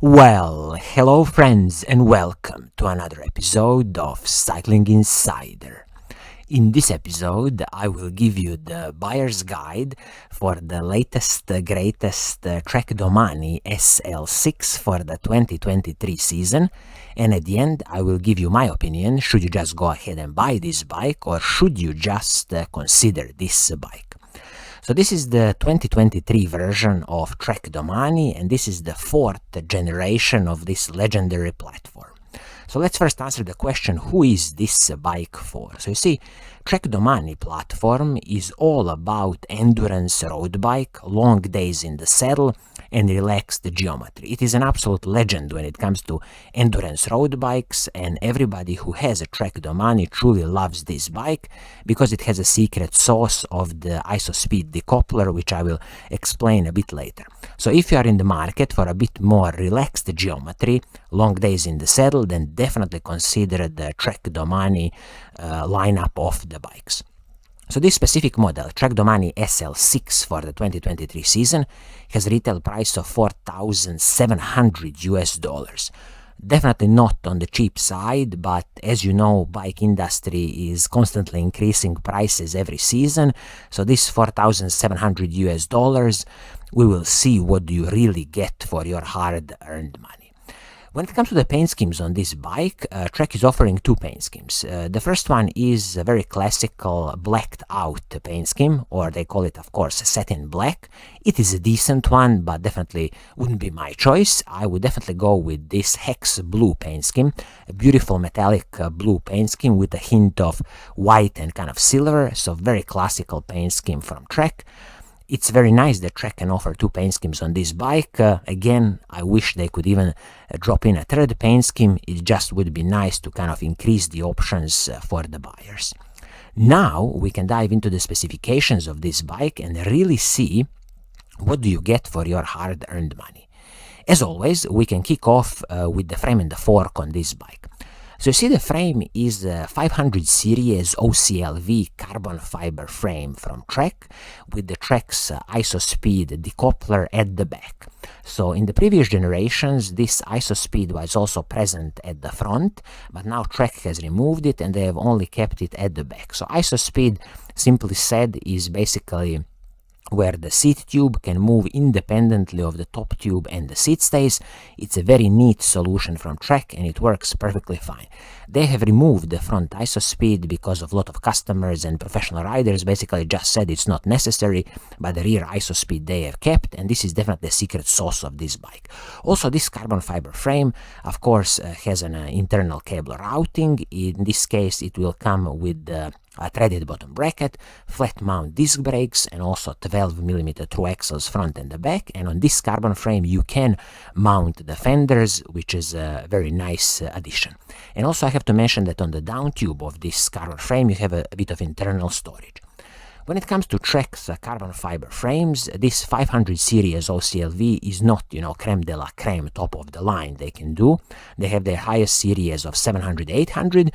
Well, hello friends and welcome to another episode of Cycling Insider. In this episode, I will give you the buyer's guide for the latest, greatest TREK DOMANE SL6 for the 2023 season, and at the end I will give you my opinion, should you just go ahead and buy this bike or should you just consider this bike. So this is the 2023 version of TREK DOMANE, and this is the fourth generation of this legendary platform. So let's first answer the question, who is this bike for? So you see, TREK DOMANE platform is all about endurance road bike, long days in the saddle, and relaxed geometry. It is an absolute legend when it comes to endurance road bikes, and everybody who has a TREK DOMANE truly loves this bike because it has a secret sauce of the ISO-speed decoupler, which I will explain a bit later. So if you are in the market for a bit more relaxed geometry, long days in the saddle, then definitely consider the TREK DOMANE lineup of the bikes. So this specific model, TREK DOMANE SL6 for the 2023 season, has a retail price of $4,700. Definitely not on the cheap side, but as you know, bike industry is constantly increasing prices every season. So this $4,700, we will see what do you really get for your hard-earned money. When it comes to the paint schemes on this bike, TREK is offering two paint schemes. The first one is a very classical blacked out paint scheme, or they call it, of course, satin black. It is a decent one, but definitely wouldn't be my choice. I would definitely go with this hex blue paint scheme, a beautiful metallic blue paint scheme with a hint of white and kind of silver, so very classical paint scheme from TREK. It's very nice that TREK can offer two paint schemes on this bike. Again, I wish they could even drop in a third paint scheme. It just would be nice to kind of increase the options for the buyers. Now we can dive into the specifications of this bike and really see what do you get for your hard-earned money. As always, we can kick off with the frame and the fork on this bike. So you see, the frame is a 500 series OCLV carbon fiber frame from TREK with the TREK's ISO-speed decoupler at the back. So in the previous generations, this ISO-speed was also present at the front, but now TREK has removed it and they have only kept it at the back. So ISO-speed, simply said, is basically where the seat tube can move independently of the top tube and the seat stays. It's a very neat solution from TREK and it works perfectly fine. They have removed the front ISO speed because of a lot of customers and professional riders basically just said it's not necessary, but the rear ISO speed they have kept, and this is definitely the secret sauce of this bike. Also, this carbon fiber frame, of course, has an internal cable routing. In this case, it will come with a threaded bottom bracket, flat mount disc brakes, and also 12mm through axles front and the back. And on this carbon frame you can mount the fenders, which is a very nice addition. And also I have to mention that on the down tube of this carbon frame you have a bit of internal storage. When it comes to TREK's carbon fiber frames, this 500 series OCLV is not, creme de la creme, top of the line they can do. They have their highest series of 700, 800,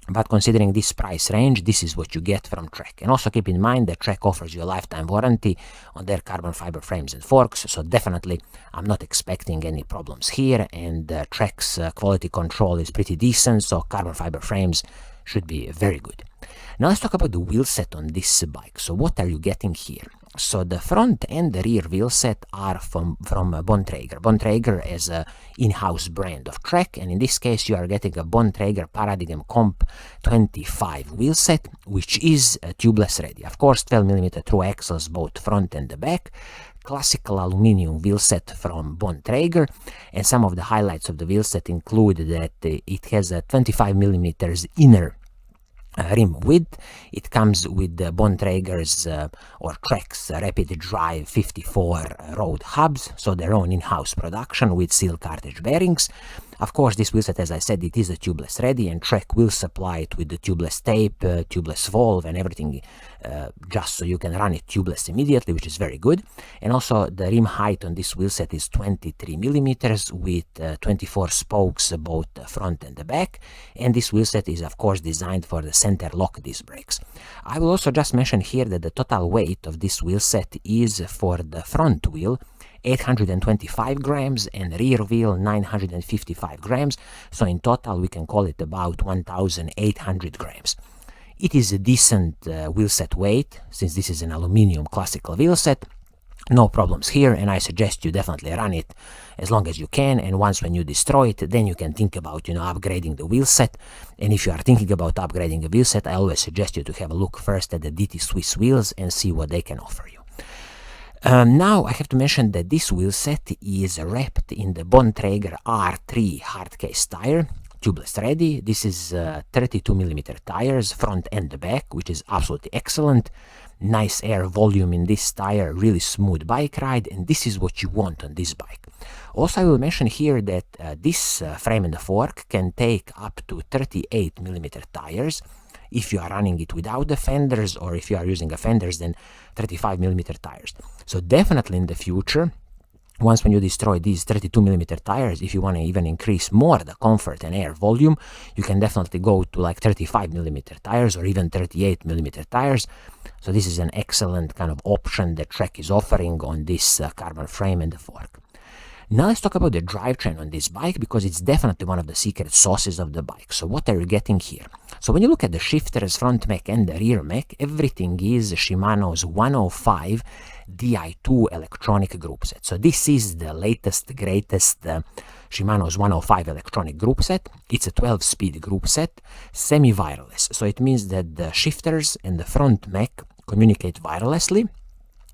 but considering this price range, this is what you get from TREK. And also keep in mind that TREK offers you a lifetime warranty on their carbon fiber frames and forks, so definitely I'm not expecting any problems here, and TREK's quality control is pretty decent, so carbon fiber frames should be very good. Now let's talk about the wheel set on this bike. So what are you getting here? So the front and the rear wheel set are from Bontrager. Bontrager is an in-house brand of TREK, and in this case you are getting a Bontrager Paradigm Comp 25 wheel set, which is tubeless ready. Of course, 12mm through axles both front and the back. Classical aluminum wheel set from Bontrager, and some of the highlights of the wheel set include that it has a 25mm inner rim width. It comes with the Bontrager's or TREK's Rapid Drive 54 road hubs, so their own in-house production with seal cartridge bearings. Of course, this wheelset, as I said, it is a tubeless ready, and TREK will supply it with the tubeless tape, tubeless valve, and everything, just so you can run it tubeless immediately, which is very good. And also, the rim height on this wheelset is 23 millimeters with 24 spokes, both front and the back. And this wheelset is, of course, designed for the center lock disc brakes. I will also just mention here that the total weight of this wheelset is for the front wheel 825 grams and rear wheel 955 grams. So in total we can call it about 1800 grams. It is a decent wheel set weight, since this is an aluminum classical wheel set. No problems here, and I suggest you definitely run it as long as you can, and once when you destroy it, then you can think about, upgrading the wheel set. And if you are thinking about upgrading a wheel set, I always suggest you to have a look first at the DT Swiss wheels and see what they can offer you. Now I have to mention that this wheel set is wrapped in the Bontrager R3 hardcase tire, tubeless ready. This is 32mm tires, front and back, which is absolutely excellent. Nice air volume in this tire, really smooth bike ride, and this is what you want on this bike. Also, I will mention here that this frame and fork can take up to 38mm tires if you are running it without the fenders, or if you are using the fenders, then 35mm tires. So definitely in the future, once when you destroy these 32mm tires, if you want to even increase more the comfort and air volume, you can definitely go to like 35mm tires or even 38mm tires. So this is an excellent kind of option that TREK is offering on this carbon frame and the fork. Now let's talk about the drivetrain on this bike, because it's definitely one of the secret sauces of the bike. So what are you getting here? So when you look at the shifters, front mech and the rear mech, everything is Shimano's 105 Di2 electronic group set. So this is the latest, greatest Shimano's 105 electronic group set. It's a 12-speed group set, semi-wireless. So it means that the shifters and the front mech communicate wirelessly,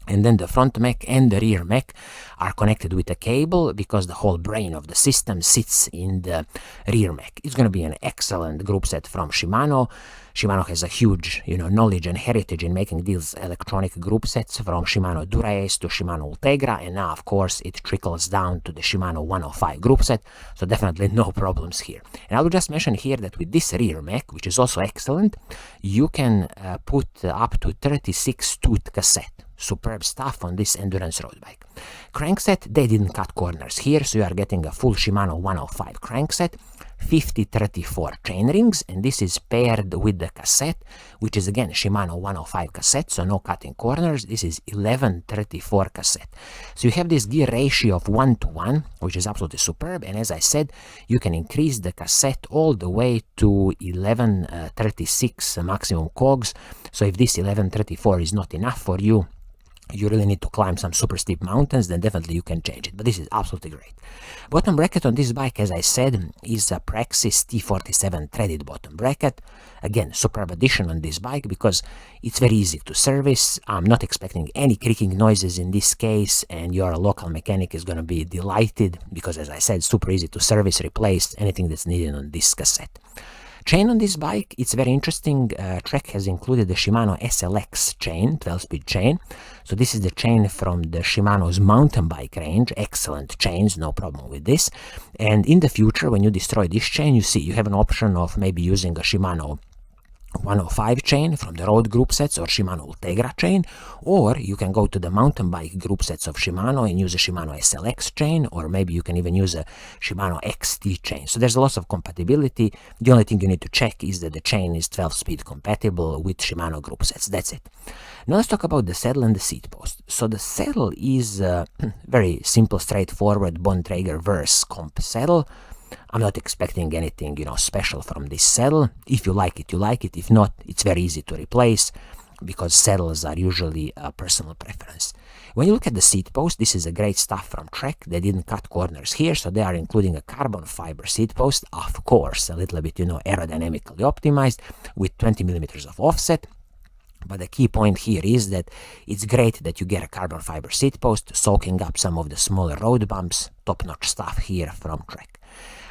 and then the front mech and the rear mech are connected with a cable, because the whole brain of the system sits in the rear mech. It's going to be an excellent group set from Shimano. Shimano has a huge, knowledge and heritage in making these electronic group sets, from Shimano Dura-Ace to Shimano Ultegra, and now, of course, it trickles down to the Shimano 105 group set, so definitely no problems here. And I will just mention here that with this rear mech, which is also excellent, you can put up to 36-tooth cassette. Superb stuff on this endurance road bike. Crankset, they didn't cut corners here, so you are getting a full Shimano 105 crankset, 50-34 chain rings, and this is paired with the cassette, which is again Shimano 105 cassette, so no cutting corners. This is 11-34 cassette. So you have this gear ratio of 1:1, which is absolutely superb, and as I said, you can increase the cassette all the way to 11-36 maximum cogs. So if this 11-34 is not enough for you, you really need to climb some super steep mountains, then definitely you can change it. But this is absolutely great. Bottom bracket on this bike, as I said, is a Praxis T47 threaded bottom bracket. Again, superb addition on this bike because it's very easy to service. I'm not expecting any creaking noises in this case, and your local mechanic is going to be delighted because, as I said, super easy to service, replace anything that's needed on this cassette. Chain on this bike, it's very interesting. TREK has included the Shimano SL6 chain, 12-speed chain. So this is the chain from the Shimano's mountain bike range. Excellent chains, no problem with this. And in the future, when you destroy this chain, you see you have an option of maybe using a Shimano 105 chain from the road group sets or Shimano Ultegra chain, or you can go to the mountain bike group sets of Shimano and use a Shimano SLX chain, or maybe you can even use a Shimano XT chain. So there's lots of compatibility. The only thing you need to check is that the chain is 12-speed compatible with Shimano group sets. That's it. Now let's talk about the saddle and the seat post. So the saddle is very simple, straightforward Bontrager Verse comp saddle. I'm not expecting anything, special from this saddle. If you like it, you like it. If not, it's very easy to replace because saddles are usually a personal preference. When you look at the seat post, this is a great stuff from TREK. They didn't cut corners here, so they are including a carbon fiber seat post, of course, a little bit, aerodynamically optimized with 20 millimeters of offset. But the key point here is that it's great that you get a carbon fiber seat post, soaking up some of the smaller road bumps. Top-notch stuff here from TREK.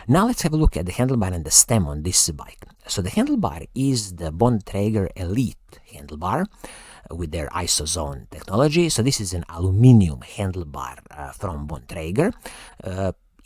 Now let's have a look at the handlebar and the stem on this bike. So the handlebar is the Bontrager Elite handlebar with their ISOZone technology. So this is an aluminum handlebar from Bontrager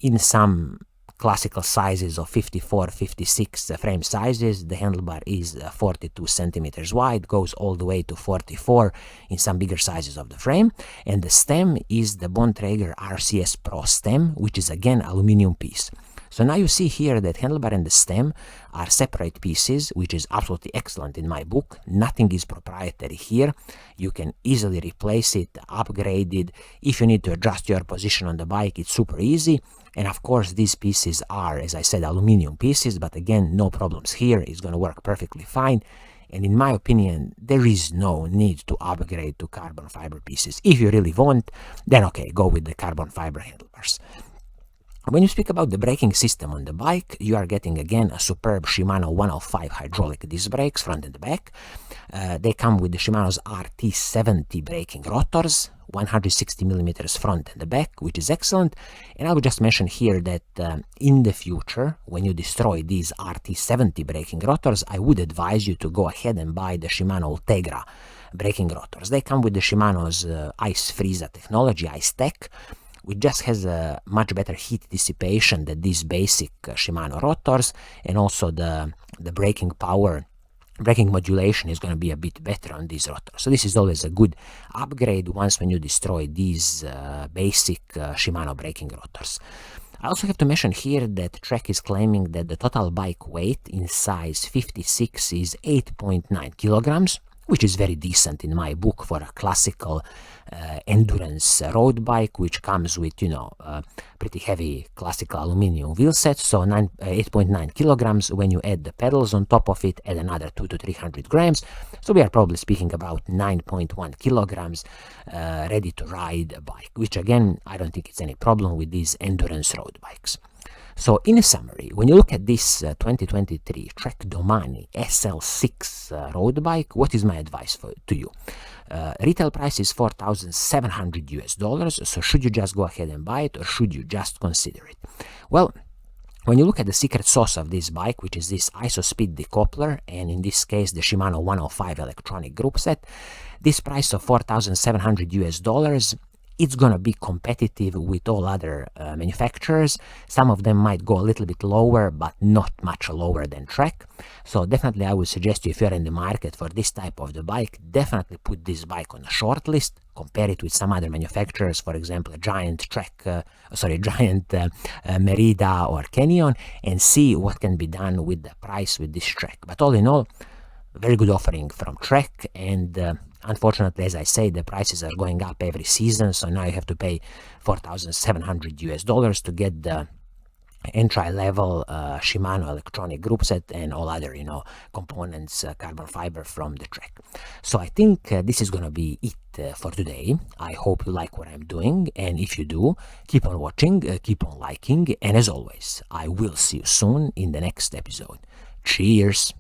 in some classical sizes of 54, 56 frame sizes. The handlebar is 42 centimeters wide, goes all the way to 44 in some bigger sizes of the frame. And the stem is the Bontrager RCS Pro stem, which is again aluminum piece. So now you see here that handlebar and the stem are separate pieces, which is absolutely excellent in my book. Nothing is proprietary here. You can easily replace it, upgrade it. If you need to adjust your position on the bike, it's super easy. And of course, these pieces are, as I said, aluminum pieces, but again, no problems here. It's going to work perfectly fine. And in my opinion, there is no need to upgrade to carbon fiber pieces. If you really want, then okay, go with the carbon fiber handlebars. When you speak about the braking system on the bike, you are getting again a superb Shimano 105 hydraulic disc brakes front and back. They come with the Shimano's RT70 braking rotors, 160 millimeters front and the back, which is excellent. And I would just mention here that in the future, when you destroy these RT70 braking rotors, I would advise you to go ahead and buy the Shimano Ultegra braking rotors. They come with the Shimano's Ice Freeza technology, Ice Tech, which just has a much better heat dissipation than these basic Shimano rotors, and also the braking power, braking modulation is going to be a bit better on these rotors. So this is always a good upgrade once when you destroy these basic Shimano braking rotors. I also have to mention here that Trek is claiming that the total bike weight in size 56 is 8.9 kilograms, which is very decent in my book for a classical endurance road bike, which comes with, pretty heavy classical aluminum wheel set. So 8.9 kilograms. When you add the pedals on top of it, add another 200 to 300 grams. So we are probably speaking about 9.1 kilograms ready to ride a bike, which again, I don't think it's any problem with these endurance road bikes. So in a summary, when you look at this 2023 TREK DOMANE SL6 road bike, what is my advice to you? Retail price is $4,700. So should you just go ahead and buy it, or should you just consider it? Well, when you look at the secret sauce of this bike, which is this ISO-speed decoupler, and in this case the Shimano 105 electronic group set, this price of $4,700, it's going to be competitive with all other manufacturers. Some of them might go a little bit lower, but not much lower than Trek. So definitely I would suggest you, if you're in the market for this type of the bike, definitely put this bike on a short list, compare it with some other manufacturers, for example, a giant Merida or Canyon, and see what can be done with the price with this Trek. But all in all, very good offering from Trek, and unfortunately, as I say, the prices are going up every season, so now you have to pay $4,700 to get the entry-level Shimano electronic group set and all other, components, carbon fiber from the Trek. So I think this is going to be it for today. I hope you like what I'm doing, and if you do, keep on watching, keep on liking, and as always, I will see you soon in the next episode. Cheers!